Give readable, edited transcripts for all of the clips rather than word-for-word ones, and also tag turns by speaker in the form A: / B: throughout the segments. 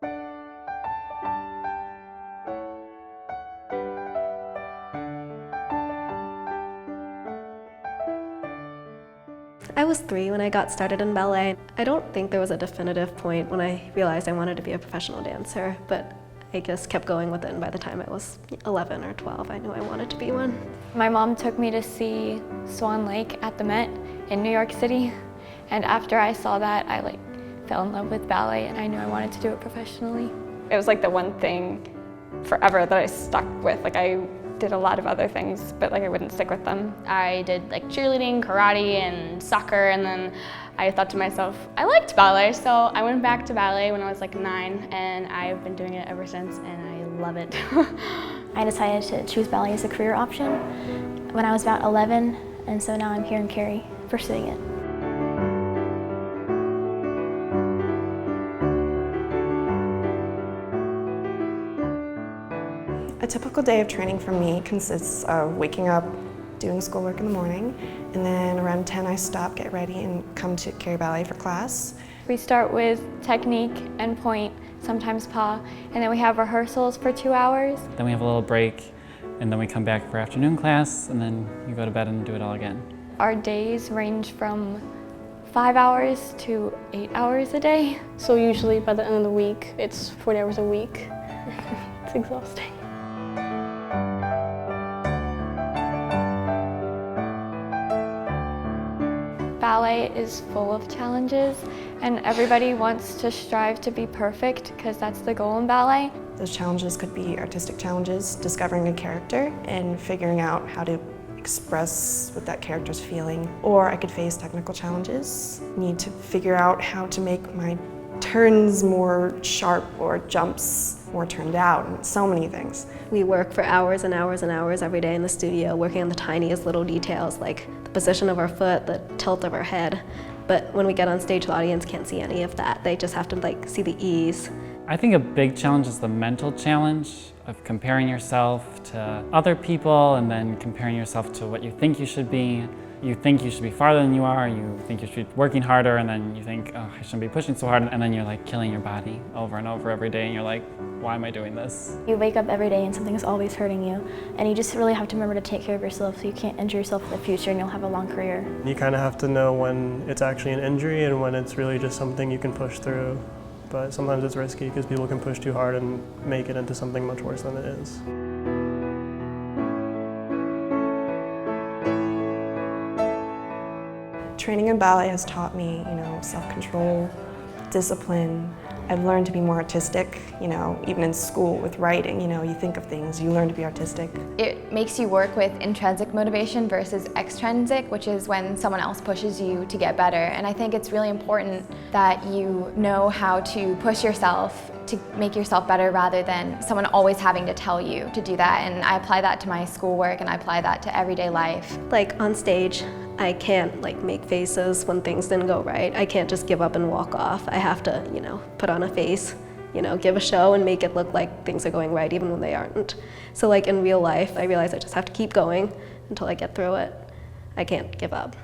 A: I was 3 when I got started in ballet. I don't think there was a definitive point when I realized I wanted to be a professional dancer, but I just kept going with it, and by the time I was 11 or 12, I knew I wanted to be one.
B: My mom took me to see Swan Lake at the Met in New York City, and after I saw that, I fell in love with ballet, and I knew I wanted to do it professionally.
C: It was the one thing forever that I stuck with. I did a lot of other things, but I wouldn't stick with them. I did cheerleading, karate, and soccer, and then I thought to myself, I liked ballet, so I went back to ballet when I was 9, and I've been doing it ever since, and I love it.
D: I decided to choose ballet as a career option when I was about 11, and so now I'm here in Cary pursuing it.
E: A typical day of training for me consists of waking up, doing schoolwork in the morning, and then around 10 I stop, get ready, and come to Cary Ballet for class.
B: We start with technique and point, sometimes pas, and then we have rehearsals for 2 hours.
F: Then we have a little break, and then we come back for afternoon class, and then you go to bed and do it all again.
B: Our days range from 5 hours to 8 hours a day.
G: So usually by the end of the week, it's 40 hours a week. It's exhausting.
B: Ballet is full of challenges, and everybody wants to strive to be perfect because that's the goal in ballet.
E: Those challenges could be artistic challenges, discovering a character and figuring out how to express what that character's feeling. Or I could face technical challenges, need to figure out how to make my turns more sharp or jumps more turned out, and so many things.
A: We work for hours and hours and hours every day in the studio, working on the tiniest little details, like the position of our foot, the tilt of our head. But when we get on stage, the audience can't see any of that. They just have to see the ease.
F: I think a big challenge is the mental challenge of comparing yourself to other people and then comparing yourself to what you think you should be. You think you should be farther than you are, you think you should be working harder, and then you think, oh, I shouldn't be pushing so hard, and then you're killing your body over and over every day, and you're like, why am I doing this?
D: You wake up every day and something's always hurting you, and you just really have to remember to take care of yourself so you can't injure yourself in the future and you'll have a long career.
H: You kind of have to know when it's actually an injury and when it's really just something you can push through. But sometimes it's risky because people can push too hard and make it into something much worse than it is.
E: Training in ballet has taught me, self-control, discipline. I've learned to be more artistic, even in school with writing, you think of things, you learn to be artistic.
I: It makes you work with intrinsic motivation versus extrinsic, which is when someone else pushes you to get better. And I think it's really important that you know how to push yourself to make yourself better rather than someone always having to tell you to do that. And I apply that to my schoolwork and I apply that to everyday life.
A: On stage, I can't make faces when things didn't go right. I can't just give up and walk off. I have to, put on a face, give a show and make it look like things are going right even when they aren't. So in real life, I realize I just have to keep going until I get through it. I can't give up.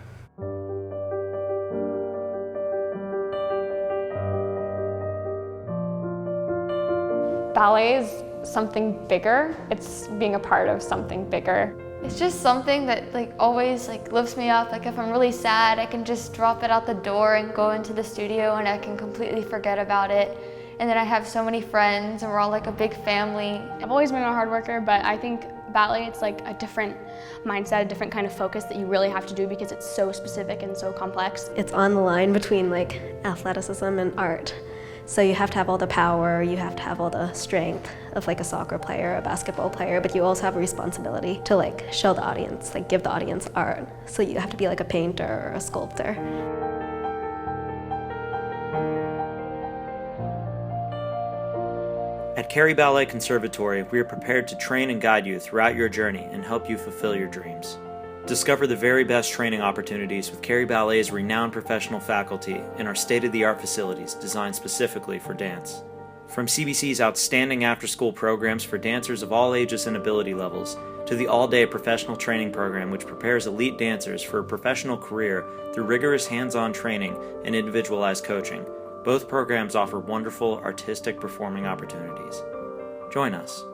C: Ballet is something bigger. It's being a part of something bigger.
J: It's just something that always lifts me up. If I'm really sad, I can just drop it out the door and go into the studio and I can completely forget about it. And then I have so many friends and we're all a big family.
G: I've always been a hard worker, but I think ballet, it's a different mindset, a different kind of focus that you really have to do because it's so specific and so complex.
A: It's on the line between athleticism and art. So you have to have all the power, you have to have all the strength of a soccer player, a basketball player, but you also have a responsibility to show the audience, give the audience art. So you have to be a painter or a sculptor.
K: At Cary Ballet Conservatory, we are prepared to train and guide you throughout your journey and help you fulfill your dreams. Discover the very best training opportunities with Cary Ballet's renowned professional faculty in our state-of-the-art facilities designed specifically for dance. From CBC's outstanding after-school programs for dancers of all ages and ability levels, to the all-day professional training program which prepares elite dancers for a professional career through rigorous hands-on training and individualized coaching, Both programs offer wonderful artistic performing opportunities. Join us.